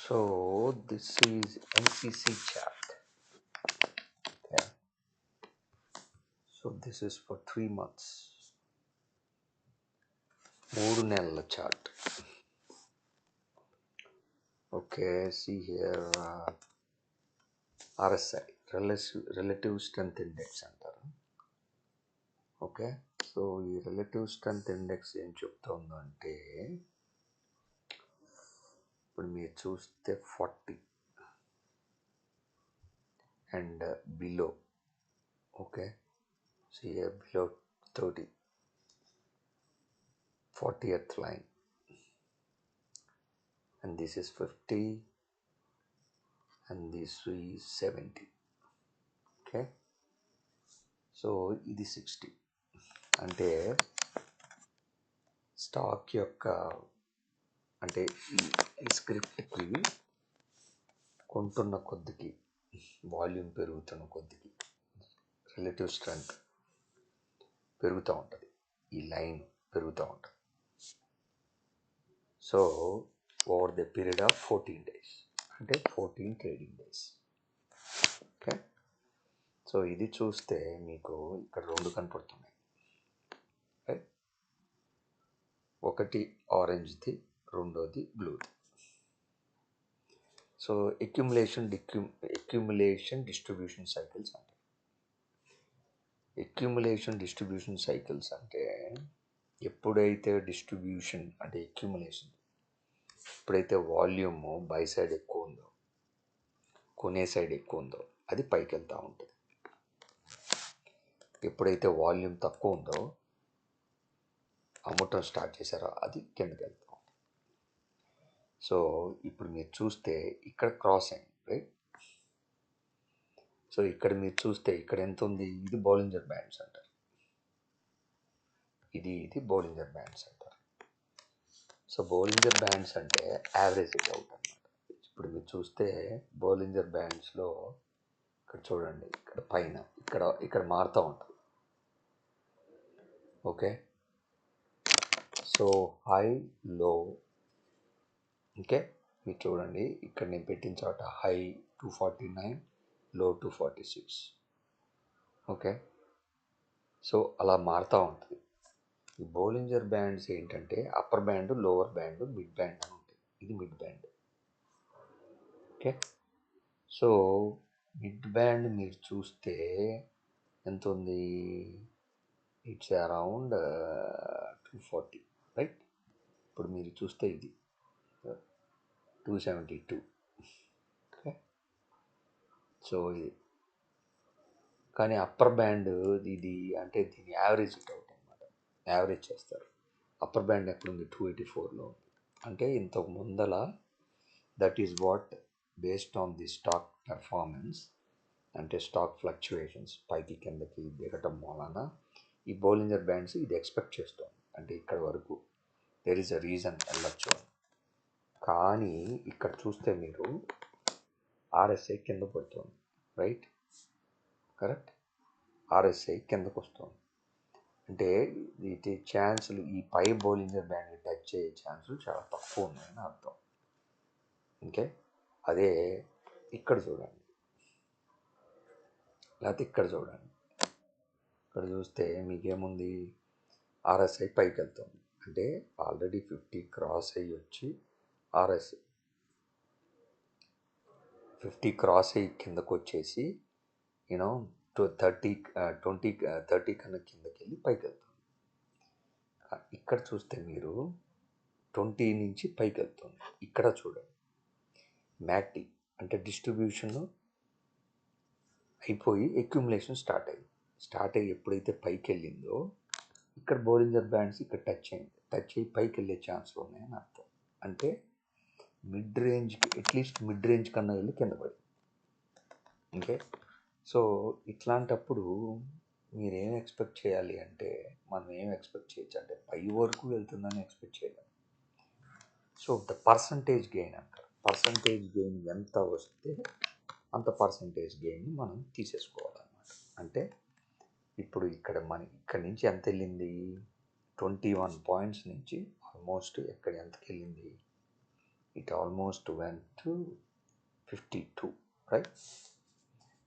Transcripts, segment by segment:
So this is MCC chart. Okay. So this is for 3 months. 3 నెలల chart. Okay, see here RSI, relative strength index అంటారు. Okay, so ఈ relative strength index ఏం చెప్తుందంటే ఇప్పుడు మీరు చూస్తే 40 and below. Okay, so here below 30, 40th line, and this is 50 and this is 70. Okay, so ఇది 60 అంటే స్టాక్ యొక్క అంటే ఈ స్క్రిప్ట్కి కొంటున్న కొద్దికి వాల్యూమ్ పెరుగుతున్న కొద్దికి రిలేటివ్ స్ట్రెంత్ పెరుగుతూ ఉంటుంది, ఈ లైన్ పెరుగుతూ ఉంటుంది. So over the period of 14 days అంటే 14 ట్రేడింగ్ డేస్. ఓకే, సో ఇది చూస్తే మీకు ఇక్కడ 2 కనపడుతున్నాయి, రైట్? ఒకటి ఆరెంజ్ది, రెండోది బ్లూది. సో అక్యుములేషన్ డిస్ట్రిబ్యూషన్ సైకిల్స్ అంటారు. అక్యుములేషన్ డిస్ట్రిబ్యూషన్ సైకిల్స్ అంటే ఎప్పుడైతే డిస్ట్రిబ్యూషన్ అంటే అక్యుములేషన్, ఎప్పుడైతే వాల్యూమ్ బై సైడ్ ఎక్కువ ఉందో, కొనే సైడ్ ఎక్కువ ఉందో అది పైకి వెళ్తూ ఉంటుంది. ఎప్పుడైతే వాల్యూమ్ తక్కువ ఉందో, అమ్మటం స్టార్ట్ చేశారో అది కిందకి వెళ్తూ ఉంటుంది. సో ఇప్పుడు మీరు చూస్తే ఇక్కడ క్రాస్ అయింది, రైట్? సో ఇక్కడ మీరు చూస్తే ఇక్కడ ఎంత ఉంది, ఇది బోలింజర్ బ్యాండ్స్ అంటారు. ఇది బోలింజర్ బ్యాండ్స్ అంటారు. సో బోలింజర్ బ్యాండ్స్ అంటే యావరేజ్ అవుట్ అన్నమాట. ఇప్పుడు మీరు చూస్తే బోలింజర్ బ్యాండ్స్లో ఇక్కడ చూడండి, ఇక్కడ పైన ఇక్కడ మారుతూ ఉంటుంది. ఓకే, సో హై లో. ఓకే, మీరు చూడండి ఇక్కడ నేను పెట్టిన చోట హై 249, లో 246. ఓకే, సో అలా మారుతూ ఉంటుంది. ఈ బోలింజర్ బ్యాండ్స్ ఏంటంటే upper band, lower band, mid band అని ఉంటుంది. ఇది mid band. Okay, so mid band మీరు చూస్తే ఎంత ఉంది, ఇట్స్ అరౌండ్ 240, రైట్? ఇప్పుడు మీరు చూస్తే ఇది 272. ఓకే, సో ఇది కానీ అప్పర్ బ్యాండ్ ఇది అంటే దీన్ని యావరేజ్ అవుట్ అనమాట, యావరేజ్ చేస్తారు. అప్పర్ బ్యాండ్ ఎక్కడుంది, 284లో ఉంది. అంటే ఇంతకు ముందల that is what based on the stock performance, అంటే స్టాక్ ఫ్లక్చుయేషన్స్ పైకి కిందకి దిగటం వలన ఈ బోలింజర్ బ్యాండ్స్ ఇది ఎక్స్పెక్ట్ చేస్తాం, అంటే ఇక్కడ వరకు దెర్ ఈస్ అ రీజన్ వెళ్ళొచ్చు అని. కానీ ఇక్కడ చూస్తే మీరు ఆర్ఎస్ఐ కింద పడుతుంది, రైట్? కరెక్ట్, ఆర్ఎస్ఐ కిందకు వస్తుంది. అంటే ఇది ఛాన్సులు ఈ పై బౌలింజర్ బ్యాండ్ టచ్ అయ్యే ఛాన్సులు చాలా తక్కువ ఉన్నాయని అర్థం. ఓకే, అదే ఇక్కడ చూడండి, లేకపోతే ఇక్కడ చూడండి. ఇక్కడ చూస్తే మీకేముంది, ఆర్ఎస్ఐ పైకి వెళ్తుంది. అంటే ఆల్రెడీ 50 క్రాస్ అయ్యి వచ్చి ఆర్ఎస్ఐ 50 క్రాస్ అయ్యి కిందకు వచ్చేసి యూనో 30 కన్నా కిందకి వెళ్ళి పైకి వెళ్తుంది. ఇక్కడ చూస్తే మీరు 20 నుంచి పైకి వెళ్తుంది. ఇక్కడ చూడండి మ్యాక్టీ అంటే డిస్ట్రిబ్యూషన్ అయిపోయి అక్యుములేషన్ స్టార్ట్ అయ్యి ఎప్పుడైతే పైకి వెళ్ళిందో ఇక్కడ బోలింజర్ బ్యాండ్స్ ఇక్కడ టచ్ అయ్యి పైకి వెళ్ళే ఛాన్స్లు ఉన్నాయని అర్థం. అంటే మిడ్ రేంజ్కి అట్లీస్ట్ మిడ్ రేంజ్ కన్నా వెళ్ళి కింద పడి. ఓకే, సో ఇట్లాంటప్పుడు మీరేం ఎక్స్పెక్ట్ చేయాలి అంటే, మనం ఏం ఎక్స్పెక్ట్ చేయొచ్చు అంటే పై వరకు వెళ్తుందని ఎక్స్పెక్ట్ చేయలేము. సో ద పర్సంటేజ్ గెయిన్ అంటారు. పర్సంటేజ్ గెయిన్ ఎంత వస్తే అంత పర్సంటేజ్ గెయిన్ మనం తీసేసుకోవాలన్నమాట. అంటే ఇప్పుడు ఇక్కడ నుంచి ఎంత వెళ్ళింది, 21 పాయింట్స్ నుంచి ఆల్మోస్ట్ ఎంతకి వెళ్ళింది, it almost went to 52, right?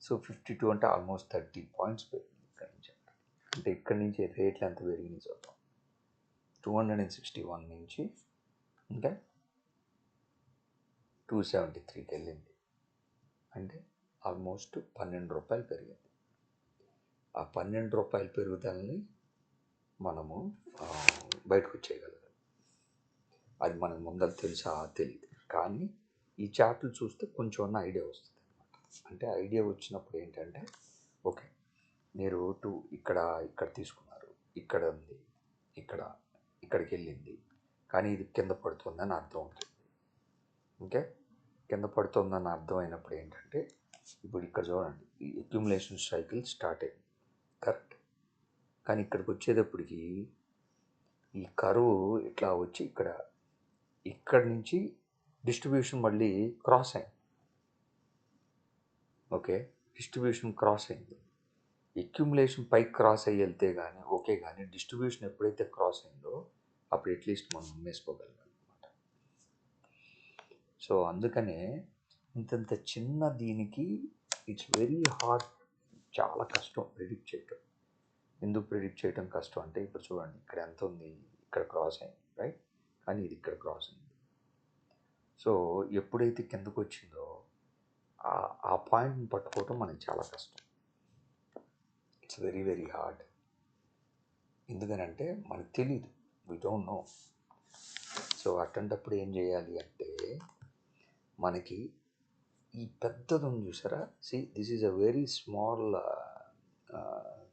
So 52 అంటే ఆల్మోస్ట్ 30 పాయింట్స్ పెరిగింది ఇక్కడి నుంచి. అంటే ఇక్కడి నుంచి రేట్లు ఎంత పెరిగినాయి చూద్దాం. 261 నుంచి ఇంకా 273కి వెళ్ళింది. అంటే ఆల్మోస్ట్ 12 రూపాయలు పెరిగింది. ఆ 12 రూపాయల పెరుగుదలని మనము బయటకు వచ్చేయగలగాలి. అది మనకు ముందర తెలుసా తెలియదు, కానీ ఈ చార్ట్లు చూస్తే కొంచెం ఉన్న ఐడియా వస్తుంది అనమాట. అంటే ఐడియా వచ్చినప్పుడు ఏంటంటే ఓకే, మీరు ఇక్కడ తీసుకున్నారు, ఇక్కడ ఉంది, ఇక్కడికి వెళ్ళింది, కానీ ఇది కింద పడుతుందని అర్థం అవుతుంది. ఓకే, కింద పడుతుందని అర్థమైనప్పుడు ఏంటంటే ఇప్పుడు ఇక్కడ చూడండి, ఈ అక్యుములేషన్ సైకిల్ స్టార్ట్ అయింది, కరెక్ట్. కానీ ఇక్కడికి వచ్చేటప్పటికి ఈ కరువు ఇట్లా వచ్చి ఇక్కడి నుంచి డిస్ట్రిబ్యూషన్ మళ్ళీ క్రాస్ అయింది. ఓకే, డిస్ట్రిబ్యూషన్ క్రాస్ అయింది. అక్యుములేషన్ పైకి క్రాస్ అయ్యి వెళ్తే కానీ ఓకే, కానీ డిస్ట్రిబ్యూషన్ ఎప్పుడైతే క్రాస్ అయిందో అప్పుడు అట్లీస్ట్ మనం అమ్మేసుకోగలిగాం అనమాట. సో అందుకనే ఇంత చిన్న దీనికి ఇట్స్ వెరీ హార్డ్, చాలా కష్టం ప్రిడిక్ట్ చేయటం. ఎందుకు ప్రిడిక్ట్ చేయటం కష్టం అంటే ఇప్పుడు చూడండి, ఇక్కడ ఎంత ఉంది, ఇక్కడ క్రాస్ అయింది, రైట్, కానీ ఇది ఇక్కడ క్రాస్ అయింది. సో ఎప్పుడైతే కిందకు వచ్చిందో ఆ పాయింట్ని పట్టుకోవటం మనకి చాలా కష్టం. It's very very hard. ఎందుకనంటే మనకు తెలీదు, వీ డోంట్ నో. సో అట్లాంటప్పుడు ఏం చేయాలి అంటే మనకి ఈ పెద్దది ఉంది చూసారా, this is a very small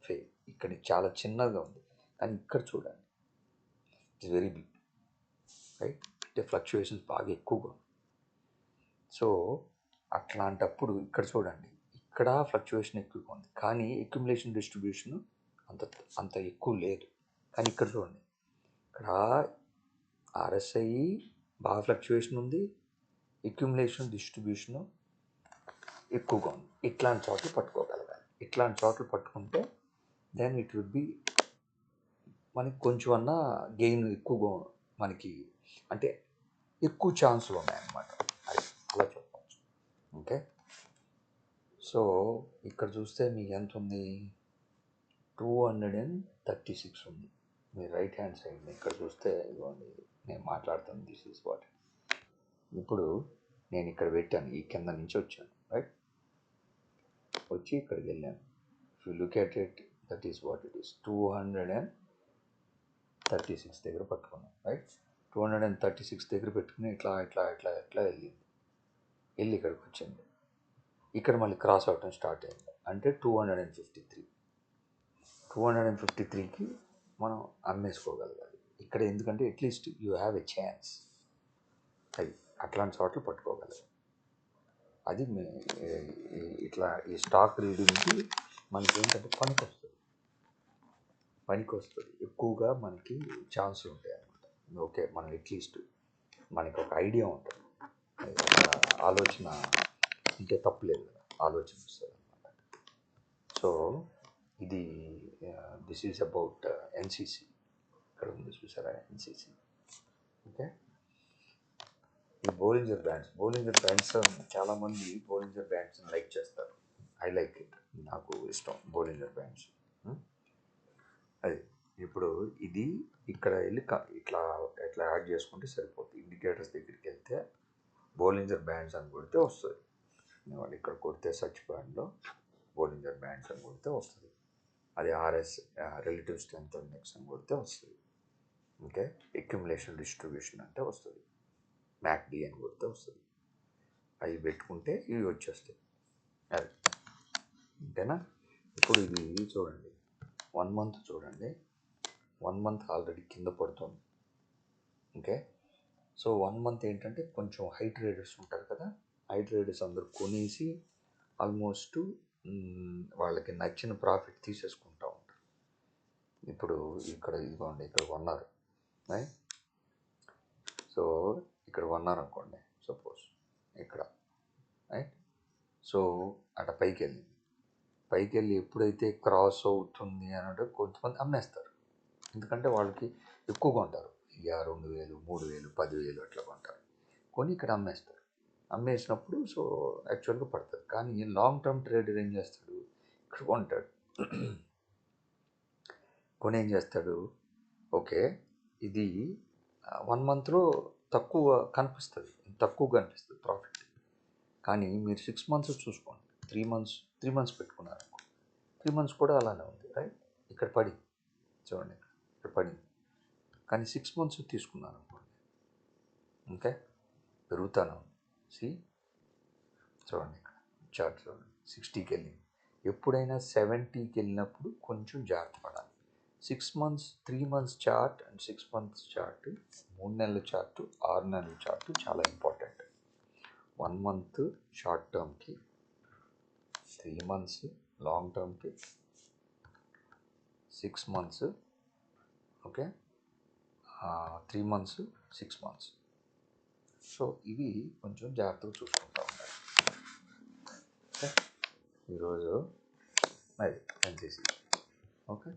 ఫే. ఇక్కడ చాలా చిన్నగా ఉంది, కానీ ఇక్కడ చూడండి ఇట్స్ వెరీ బిగ్, రైట్. అంటే ఫ్లక్చుయేషన్స్ బాగా ఎక్కువగా ఉంది. సో అట్లాంటప్పుడు ఇక్కడ చూడండి, ఇక్కడ ఫ్లక్చుయేషన్ ఎక్కువగా ఉంది, కానీ అక్యుములేషన్ డిస్ట్రిబ్యూషన్ అంత ఎక్కువ లేదు. కానీ ఇక్కడ చూడండి, ఇక్కడ ఆర్ఎస్ఐ బాగా ఫ్లక్చుయేషన్ ఉంది, అక్యుములేషన్ డిస్ట్రిబ్యూషను ఎక్కువగా ఉంది. ఇట్లాంటి చోట్ల పట్టుకోగలగాలి. ఇట్లాంటి చోట్ల పట్టుకుంటే దెన్ ఇట్ విల్ బి మనకి కొంచెం అన్నా గెయిన్ ఎక్కువగా మనకి, అంటే ఎక్కువ ఛాన్సులు ఉన్నాయన్నమాట. అది అలా చెప్పచ్చు. ఓకే, సో ఇక్కడ చూస్తే మీకు ఎంత ఉంది, 236 ఉంది. మీరు రైట్ హ్యాండ్ సైడ్ ఇక్కడ చూస్తే ఇవ్వండి, నేను మాట్లాడుతాను, దిస్ ఈజ్ వాట్. ఇప్పుడు నేను ఇక్కడ పెట్టాను, ఈ కింద నుంచి వచ్చాను, రైట్, వచ్చి ఇక్కడికి వెళ్ళాను. If you look at it, that is what it is. 236 దగ్గర పట్టుకున్నాను, రైట్. 236 దగ్గర పెట్టుకుని ఇట్లా వెళ్ళి ఇక్కడికి వచ్చింది. ఇక్కడ మళ్ళీ క్రాస్ అవటం స్టార్ట్ అయింది, అంటే 253కి మనం అమ్మేసుకోగలగాలి ఇక్కడ. ఎందుకంటే at least you have a chance. అది అట్లాంటి చోట్ల పట్టుకోగలగాలి. అది ఇట్లా ఈ స్టాక్ రీడింగ్కి మనకి ఏంటంటే పనికి వస్తుంది, ఎక్కువగా మనకి ఛాన్సులు ఉంటాయి అన్నమాట. ఓకే, మనం అట్లీస్ట్ మనకి ఒక ఐడియా ఉంటుంది, ఆలోచన ఉంటే తప్పులేదు కదా, ఆలోచన వస్తుంది అన్నమాట. సో ఇది దిస్ ఈజ్ అబౌట్ ఎన్సిసి. ఇక్కడ ఉంది చూసారా, ఎన్సిసి. ఓకే, ఈ బోలింజర్ బ్యాండ్స్ చాలామంది బోలింజర్ బ్యాండ్స్ని లైక్ చేస్తారు. ఐ లైక్ ఇట్, నాకు ఇష్టం బోలింజర్ బ్యాండ్స్. అది ఇప్పుడు ఇది ఇక్కడ వెళ్ళి ఇట్లా యాడ్ చేసుకుంటే సరిపోతుంది. ఇండికేటర్స్ దగ్గరికి వెళ్తే బోలింజర్ బ్యాండ్స్ అని కొడితే వస్తుంది. వాళ్ళు ఇక్కడ కొడితే సర్చ్ బ్యాండ్లో బోలింజర్ బ్యాండ్స్ అని కొడితే వస్తుంది. అది ఆర్ఎస్ రిలేటివ్ స్ట్రెంత్ ఇండెక్స్ అని కొడితే వస్తుంది. ఓకే, అక్యుములేషన్ డిస్ట్రిబ్యూషన్ అంటే వస్తుంది, మ్యాక్డి అని కొడితే వస్తుంది. అవి పెట్టుకుంటే ఇవి వచ్చేస్తాయి. అది అంతేనా. ఇప్పుడు ఇది చూడండి, 1 మంత్ చూడండి, 1 మంత్ ఆల్రెడీ కింద పడుతుంది. ఓకే, సో 1 మంత్ ఏంటంటే కొంచెం హై ట్రేడర్స్ ఉంటారు కదా, హై ట్రేడర్స్ అందరూ కొనేసి ఆల్మోస్ట్ వాళ్ళకి నచ్చిన ప్రాఫిట్ తీసేసుకుంటూ ఉంటారు. ఇప్పుడు ఇదిగోండి, ఇక్కడ కొన్నారు, రైట్. సో ఇక్కడ కొన్నారు అనుకోండి, సపోజ్ ఇక్కడ, రైట్. సో అక్కడ పైకి వెళ్ళి ఎప్పుడైతే క్రాస్ అవుతుంది అన్నట్టు కొంతమంది అమ్మేస్తారు. ఎందుకంటే వాళ్ళకి ఎక్కువగా ఉంటారు, 2,000, 3,000, 10,000 అట్లా కొంటారు. కొని ఇక్కడ అమ్మేస్తారు. అమ్మేసినప్పుడు సో యాక్చువల్గా పడుతుంది. కానీ లాంగ్ టర్మ్ ట్రేడర్ ఏం చేస్తాడు, ఇక్కడ కొంటాడు. కొని ఏం చేస్తాడు, ఓకే ఇది 1 మంత్లో తక్కువ కనిపిస్తుంది, ప్రాఫిట్. కానీ మీరు 6 మంత్స్ చూసుకోండి, 3 మంత్స్ పెట్టుకున్నారు, 3 మంత్స్ కూడా అలానే ఉంది, రైట్? ఇక్కడ పడింది చూడండి, ఇక్కడ పడింది. కానీ 6 మంత్స్ తీసుకున్నారు అనుకోండి, ఓకే, పెరుగుతానే ఉంది. చూడండి ఇక్కడ చార్ట్ చూడండి, 60కి వెళ్ళింది. ఎప్పుడైనా 70కి వెళ్ళినప్పుడు కొంచెం జాగ్రత్త పడాలి. 6 months, 3 months chart and 6 months chart, 3 నెలల చార్టు, 6 నెలల చార్టు చాలా ఇంపార్టెంట్. 1 మంత్ షార్ట్ టర్మ్కి, 3 మంత్స్ లాంగ్ టర్మ్కి, 6 months, okay, 3 months, 6 months. So ఇవి కొంచెం జాగ్రత్తగా చూసుకుంటూ ఉండాలి. ఓకే, ఈరోజు అది ఎన్సీసీ. ఓకే.